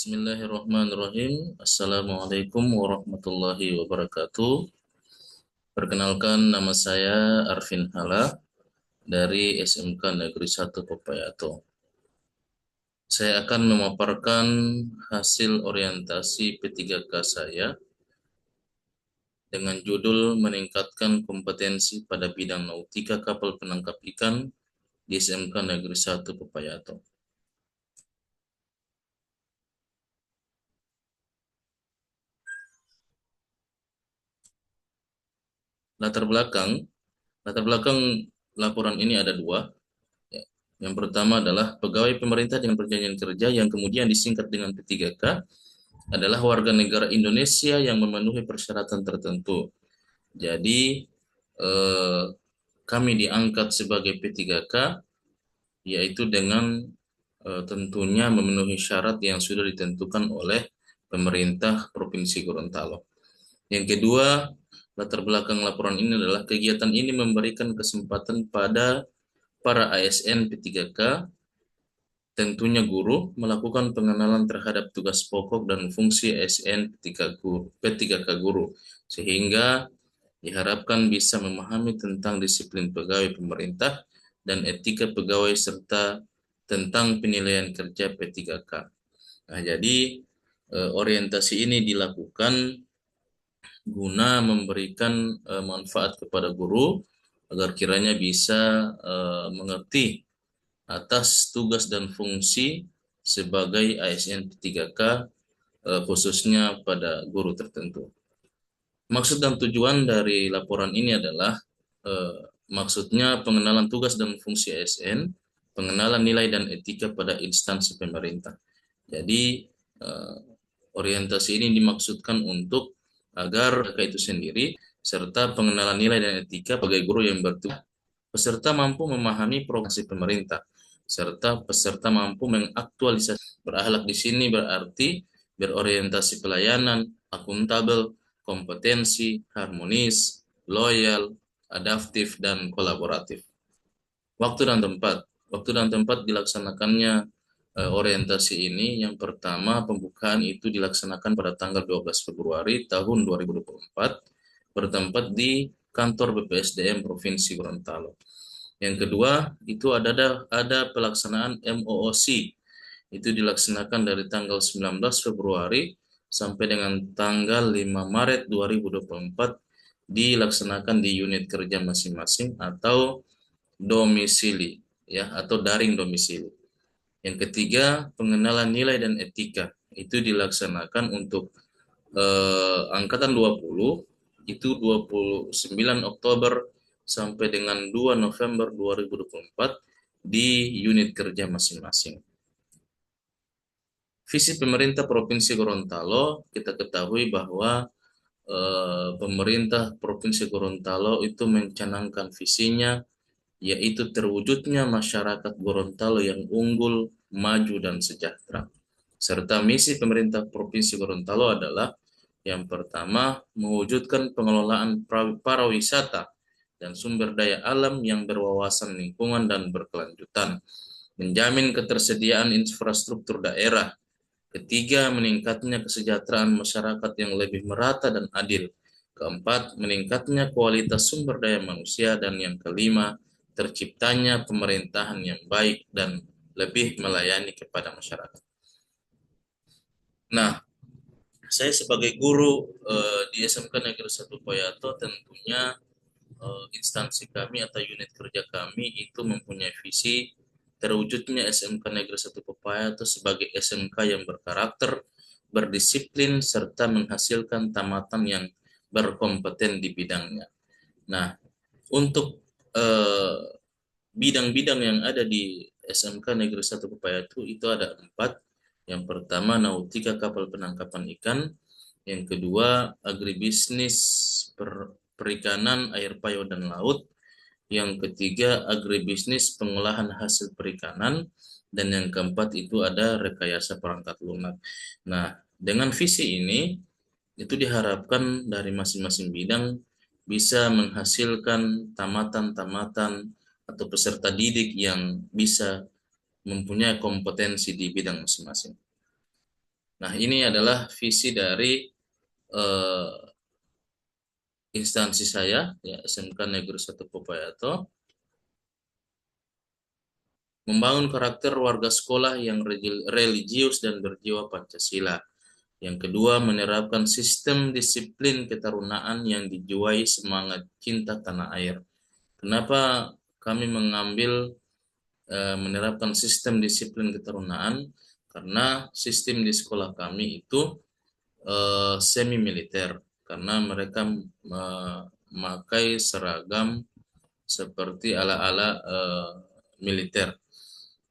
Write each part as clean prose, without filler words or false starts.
Bismillahirrahmanirrahim. Assalamualaikum warahmatullahi wabarakatuh. Perkenalkan, nama saya Arvin Hala dari SMK Negeri 1 Popayato. Saya akan memaparkan hasil orientasi P3K saya dengan judul meningkatkan kompetensi pada bidang nautika kapal penangkap ikan di SMK Negeri 1 Popayato. Latar belakang Latar belakang laporan ini ada dua. Ya. Yang pertama adalah pegawai pemerintah dengan perjanjian kerja yang kemudian disingkat dengan P3K adalah warga negara Indonesia yang memenuhi persyaratan tertentu. Jadi eh, kami diangkat sebagai P3K yaitu dengan tentunya memenuhi syarat yang sudah ditentukan oleh pemerintah Provinsi Gorontalo. Yang kedua, latar belakang laporan ini adalah kegiatan ini memberikan kesempatan pada para ASN P3K, tentunya guru, melakukan pengenalan terhadap tugas pokok dan fungsi ASN P3K guru, sehingga diharapkan bisa memahami tentang disiplin pegawai pemerintah dan etika pegawai serta tentang penilaian kerja P3K. Nah, jadi orientasi ini dilakukan guna memberikan manfaat kepada guru agar kiranya bisa mengerti atas tugas dan fungsi sebagai ASN P3K khususnya pada guru tertentu. Maksud dan tujuan dari laporan ini adalah maksudnya pengenalan tugas dan fungsi ASN, pengenalan nilai dan etika pada instansi pemerintah. Jadi orientasi ini dimaksudkan untuk agar itu sendiri serta pengenalan nilai dan etika sebagai guru yang bertugas, peserta mampu memahami program pemerintah serta peserta mampu mengaktualisasi. Berakhlak di sini berarti berorientasi pelayanan, akuntabel, kompetensi, harmonis, loyal, adaptif, dan kolaboratif. Waktu dan tempat dilaksanakannya orientasi ini, yang pertama pembukaan itu dilaksanakan pada tanggal 12 Februari tahun 2024 bertempat di kantor BPSDM Provinsi Gorontalo. Yang kedua, itu ada pelaksanaan MOOC. Itu dilaksanakan dari tanggal 19 Februari sampai dengan tanggal 5 Maret 2024 dilaksanakan di unit kerja masing-masing atau domisili ya atau daring domisili. Yang ketiga, pengenalan nilai dan etika. Itu dilaksanakan untuk angkatan 20 itu 29 Oktober sampai dengan 2 November 2024 di unit kerja masing-masing. Visi pemerintah Provinsi Gorontalo, kita ketahui bahwa pemerintah Provinsi Gorontalo itu mencanangkan visinya, yaitu terwujudnya masyarakat Gorontalo yang unggul, maju, dan sejahtera. Serta misi pemerintah Provinsi Gorontalo adalah yang pertama, mewujudkan pengelolaan pariwisata dan sumber daya alam yang berwawasan lingkungan dan berkelanjutan, menjamin ketersediaan infrastruktur daerah. Ketiga, meningkatnya kesejahteraan masyarakat yang lebih merata dan adil. Keempat, meningkatnya kualitas sumber daya manusia. Dan yang kelima, terciptanya pemerintahan yang baik dan lebih melayani kepada masyarakat. Nah, saya sebagai guru di SMK Negeri 1 Popayato, tentunya instansi kami atau unit kerja kami itu mempunyai visi terwujudnya SMK Negeri 1 Popayato sebagai SMK yang berkarakter, berdisiplin, serta menghasilkan tamatan yang berkompeten di bidangnya. Nah, untuk bidang-bidang yang ada di SMK Negeri 1 Popayato itu ada 4. Yang pertama, nautika kapal penangkapan ikan. Yang kedua, agribisnis perikanan, air payau dan laut. Yang ketiga, agribisnis pengolahan hasil perikanan. Dan yang keempat itu ada rekayasa perangkat lunak. Nah, dengan visi ini, itu diharapkan dari masing-masing bidang bisa menghasilkan tamatan-tamatan atau peserta didik yang bisa mempunyai kompetensi di bidang masing-masing. Nah, ini adalah visi dari eh, instansi saya, ya, SMK Negeri 1 Popayato, membangun karakter warga sekolah yang religius dan berjiwa Pancasila. Yang kedua, menerapkan sistem disiplin ketarunaan yang dijuai semangat cinta tanah air. Kenapa kami mengambil menerapkan sistem disiplin ketarunaan? Karena sistem di sekolah kami itu semi militer, karena mereka memakai seragam seperti ala-ala militer.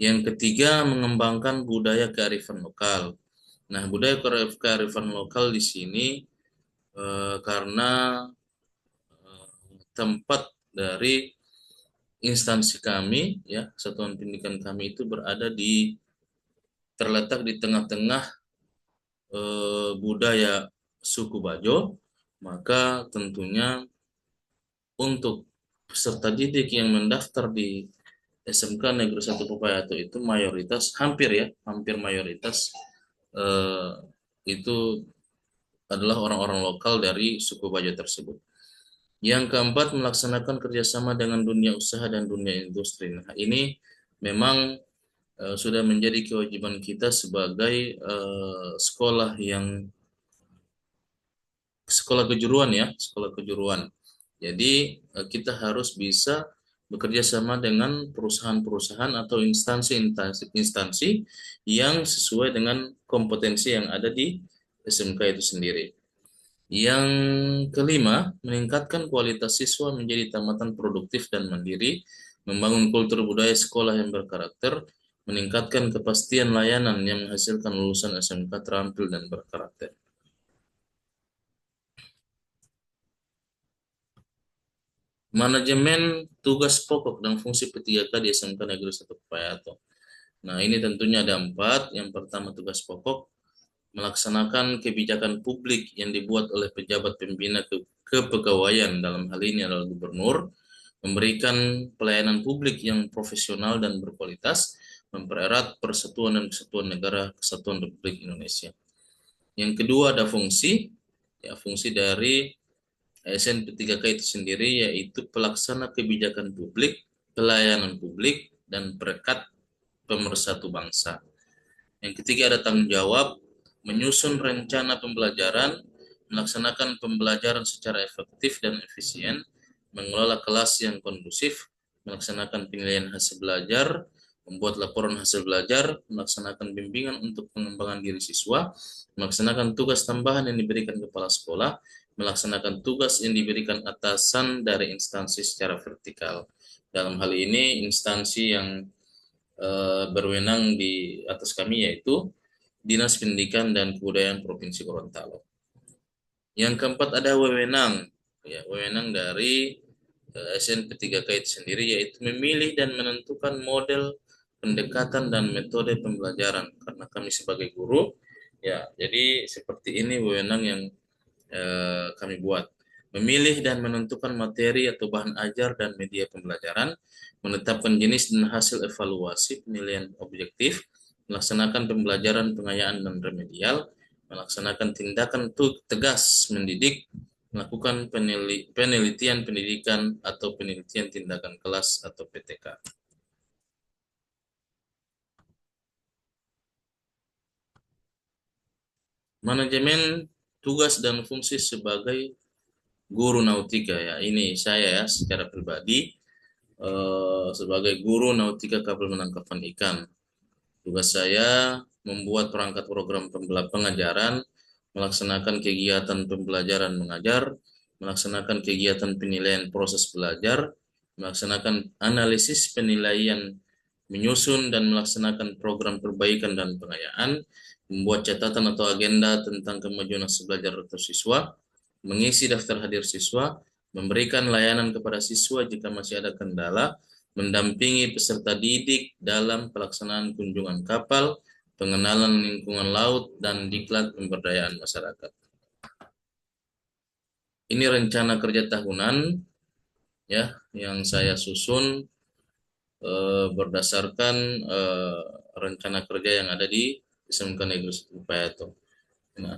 Yang ketiga, mengembangkan budaya kearifan lokal. Nah, budaya kearifan lokal di sini karena tempat dari instansi kami, ya, satuan pendidikan kami itu berada di terletak di tengah-tengah budaya suku Bajo, maka tentunya untuk peserta didik yang mendaftar di SMK Negeri 1 Popayato itu mayoritas, hampir ya, hampir mayoritas eh, itu adalah orang-orang lokal dari suku Bajo tersebut. Yang keempat, melaksanakan kerjasama dengan dunia usaha dan dunia industri. Nah, ini memang sudah menjadi kewajiban kita sebagai sekolah yang sekolah kejuruan, ya, sekolah kejuruan. Jadi kita harus bisa bekerja sama dengan perusahaan-perusahaan atau instansi-instansi yang sesuai dengan kompetensi yang ada di SMK itu sendiri. Yang kelima, meningkatkan kualitas siswa menjadi tamatan produktif dan mandiri, membangun kultur budaya sekolah yang berkarakter, meningkatkan kepastian layanan yang menghasilkan lulusan SMK terampil dan berkarakter. Manajemen tugas pokok dan fungsi P3K di SMK Negeri 1 Payato. Nah, ini tentunya ada 4. Yang pertama, tugas pokok, melaksanakan kebijakan publik yang dibuat oleh pejabat pembina kepegawaian, dalam hal ini adalah gubernur, memberikan pelayanan publik yang profesional dan berkualitas, mempererat persatuan dan kesatuan negara kesatuan Republik Indonesia. Yang kedua, ada fungsi, ya, fungsi dari ASN P3K itu sendiri yaitu pelaksana kebijakan publik, pelayanan publik, dan perekat pemersatu bangsa. Yang ketiga, ada tanggung jawab, menyusun rencana pembelajaran, melaksanakan pembelajaran secara efektif dan efisien, mengelola kelas yang kondusif, melaksanakan penilaian hasil belajar, membuat laporan hasil belajar, melaksanakan bimbingan untuk pengembangan diri siswa, melaksanakan tugas tambahan yang diberikan kepala sekolah, melaksanakan tugas yang diberikan atasan dari instansi secara vertikal. Dalam hal ini, instansi yang berwenang di atas kami yaitu Dinas Pendidikan dan Kebudayaan Provinsi Gorontalo. Yang keempat, ada wewenang, ya, wewenang dari SNP3K itu sendiri yaitu memilih dan menentukan model pendekatan dan metode pembelajaran, karena kami sebagai guru, ya, jadi seperti ini wewenang yang kami buat. Memilih dan menentukan materi atau bahan ajar dan media pembelajaran, menetapkan jenis dan hasil evaluasi penilaian objektif, melaksanakan pembelajaran pengayaan dan remedial, melaksanakan tindakan tegas mendidik, melakukan penelitian pendidikan atau penelitian tindakan kelas atau PTK. Manajemen tugas dan fungsi sebagai guru nautika, ya. Ini saya, ya, secara pribadi sebagai guru nautika kapal penangkapan ikan. Tugas saya membuat perangkat program pengajaran, melaksanakan kegiatan pembelajaran mengajar, melaksanakan kegiatan penilaian proses belajar, melaksanakan analisis penilaian, menyusun dan melaksanakan program perbaikan dan pengayaan, membuat catatan atau agenda tentang kemajuan hasil belajar atau siswa, mengisi daftar hadir siswa, memberikan layanan kepada siswa jika masih ada kendala, mendampingi peserta didik dalam pelaksanaan kunjungan kapal, pengenalan lingkungan laut, dan diklat pemberdayaan masyarakat. Ini rencana kerja tahunan, ya, yang saya susun berdasarkan rencana kerja yang ada di SMK Negeri 1 Payato. Nah,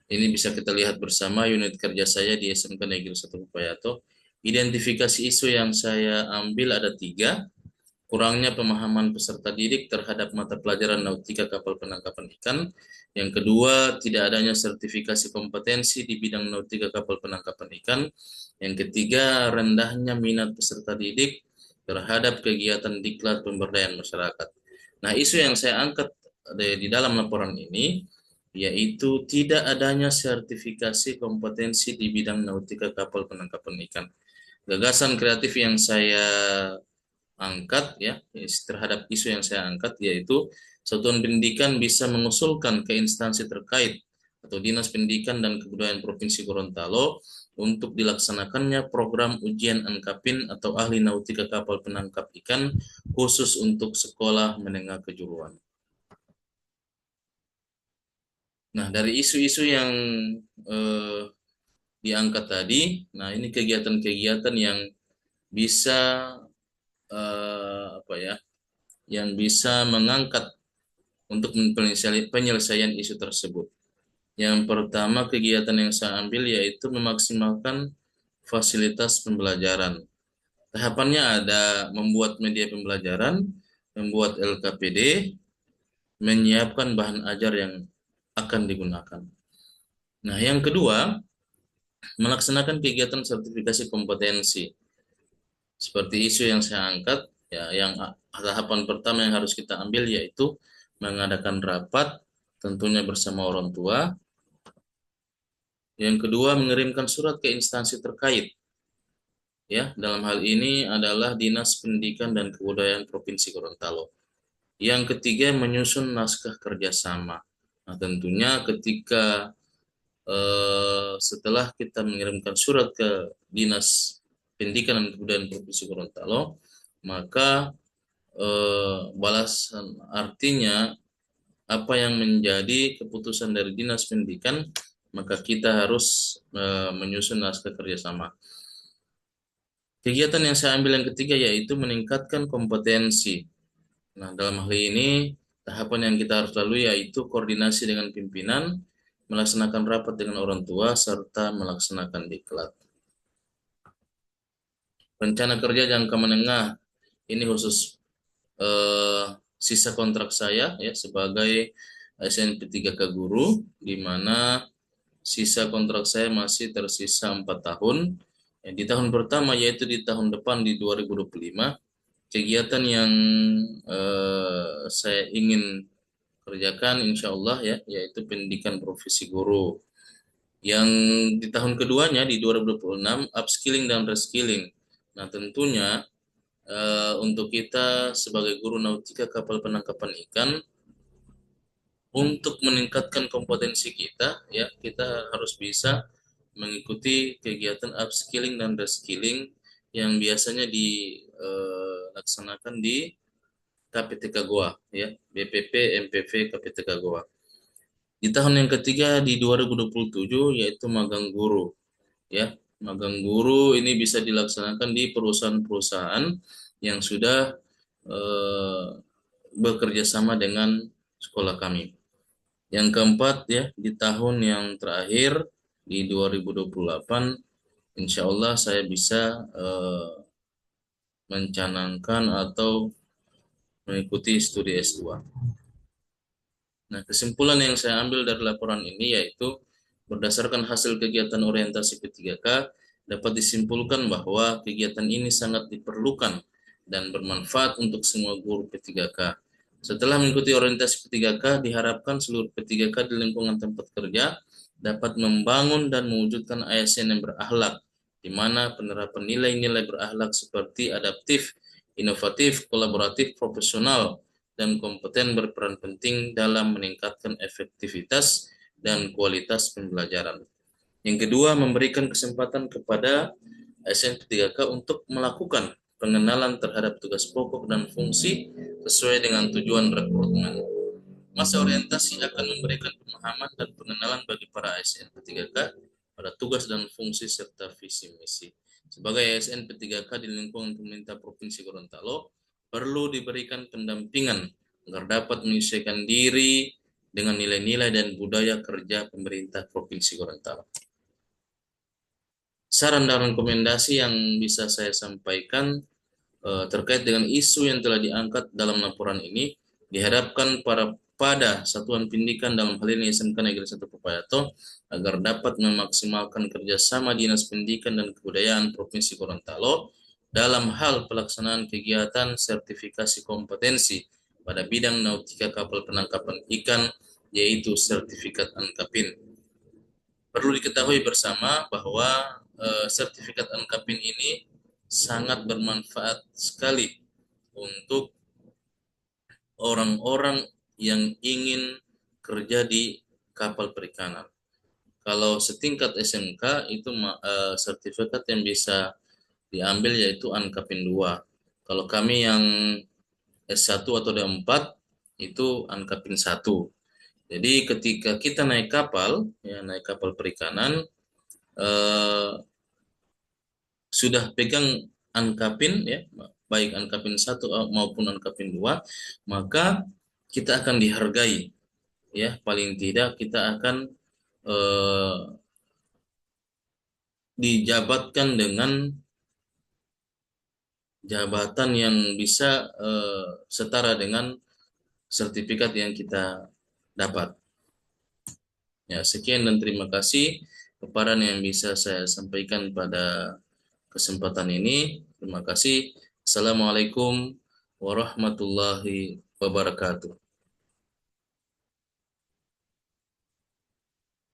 ini bisa kita lihat bersama unit kerja saya di SMK Negeri 1 Payato. Identifikasi isu yang saya ambil ada 3. Kurangnya pemahaman peserta didik terhadap mata pelajaran nautika kapal penangkapan ikan. Yang kedua, tidak adanya sertifikasi kompetensi di bidang nautika kapal penangkapan ikan. Yang ketiga, rendahnya minat peserta didik terhadap kegiatan diklat pemberdayaan masyarakat. Nah, isu yang saya angkat di dalam laporan ini yaitu tidak adanya sertifikasi kompetensi di bidang nautika kapal penangkapan ikan. Gagasan kreatif yang saya angkat ya terhadap isu yang saya angkat yaitu satuan pendidikan bisa mengusulkan ke instansi terkait atau Dinas Pendidikan dan Kebudayaan Provinsi Gorontalo untuk dilaksanakannya program ujian Ankapin atau ahli nautika kapal penangkap ikan khusus untuk sekolah menengah kejuruan. Nah, dari isu-isu yang eh, diangkat tadi, nah ini kegiatan-kegiatan yang bisa apa ya, yang bisa mengangkat untuk penyelesaian isu tersebut. Yang pertama kegiatan yang saya ambil yaitu memaksimalkan fasilitas pembelajaran. Tahapannya ada membuat media pembelajaran, membuat LKPD, menyiapkan bahan ajar yang akan digunakan. Nah, yang kedua, melaksanakan kegiatan sertifikasi kompetensi. Seperti isu yang saya angkat, ya, yang tahapan pertama yang harus kita ambil yaitu mengadakan rapat, tentunya bersama orang tua. Yang kedua, mengirimkan surat ke instansi terkait. Ya, dalam hal ini adalah Dinas Pendidikan dan Kebudayaan Provinsi Gorontalo. Yang ketiga, menyusun naskah kerjasama. Nah, tentunya ketika setelah kita mengirimkan surat ke Dinas Pendidikan dan Kebudayaan Provinsi Gorontalo, maka balasan artinya apa yang menjadi keputusan dari Dinas Pendidikan, maka kita harus menyusun naskah kerjasama. Kegiatan yang saya ambil yang ketiga yaitu meningkatkan kompetensi. Nah, dalam hal ini tahapan yang kita harus lalui yaitu koordinasi dengan pimpinan, melaksanakan rapat dengan orang tua, serta melaksanakan diklat. Rencana kerja jangka menengah ini khusus sisa kontrak saya ya sebagai SNP3K guru, di mana sisa kontrak saya masih tersisa 4 tahun. Di tahun pertama yaitu di tahun depan di 2025, kegiatan yang saya ingin kerjakan insya Allah ya yaitu pendidikan profesi guru. Yang di tahun keduanya di 2026 upskilling dan reskilling. Nah, tentunya untuk kita sebagai guru nautika kapal penangkapan ikan untuk meningkatkan kompetensi kita ya kita harus bisa mengikuti kegiatan upskilling dan reskilling yang biasanya dilaksanakan di KPTK Goa ya BPP MPV KPTK Goa. Di tahun yang ketiga di 2027 yaitu magang guru ya. Magang guru ini bisa dilaksanakan di perusahaan-perusahaan yang sudah eh, bekerja sama dengan sekolah kami. Yang keempat ya, di tahun yang terakhir di 2028, insya Allah saya bisa mencanangkan atau mengikuti studi S2. Nah, kesimpulan yang saya ambil dari laporan ini yaitu berdasarkan hasil kegiatan orientasi P3K dapat disimpulkan bahwa kegiatan ini sangat diperlukan dan bermanfaat untuk semua guru P3K. Setelah mengikuti orientasi P3K, diharapkan seluruh P3K di lingkungan tempat kerja dapat membangun dan mewujudkan ASN yang berakhlak, di mana penerapan nilai-nilai berakhlak seperti adaptif, inovatif, kolaboratif, profesional, dan kompeten berperan penting dalam meningkatkan efektivitas dan kualitas pembelajaran. Yang kedua, memberikan kesempatan kepada SN3K untuk melakukan pengenalan terhadap tugas pokok dan fungsi sesuai dengan tujuan rekrutmen. Masa orientasi akan memberikan pemahaman dan pengenalan bagi para ASN P3K pada tugas dan fungsi serta visi misi. Sebagai ASN P3K di lingkungan pemerintah Provinsi Gorontalo, perlu diberikan pendampingan agar dapat menyesuaikan diri dengan nilai-nilai dan budaya kerja pemerintah Provinsi Gorontalo. Saran dan rekomendasi yang bisa saya sampaikan terkait dengan isu yang telah diangkat dalam laporan ini, diharapkan pada satuan pendidikan dalam hal ini SMK Negeri 1 Papayato agar dapat memaksimalkan kerjasama Dinas Pendidikan dan Kebudayaan Provinsi Gorontalo dalam hal pelaksanaan kegiatan sertifikasi kompetensi pada bidang nautika kapal penangkapan ikan, yaitu sertifikat ANKAPIN. Perlu diketahui bersama bahwa sertifikat ANKAPIN ini sangat bermanfaat sekali untuk orang-orang yang ingin kerja di kapal perikanan. Kalau setingkat SMK itu sertifikat yang bisa diambil yaitu ANKAPIN 2. Kalau kami yang S1 atau D4 itu ANKAPIN 1. Jadi ketika kita naik kapal, ya naik kapal perikanan, sudah pegang ANKAPIN ya, baik ANKAPIN 1 maupun ANKAPIN 2, maka kita akan dihargai ya, paling tidak kita akan dijabatkan dengan jabatan yang bisa setara dengan sertifikat yang kita dapat. Ya, sekian dan terima kasih paparan yang bisa saya sampaikan pada kesempatan ini. Terima kasih. Assalamualaikum warahmatullahi wabarakatuh.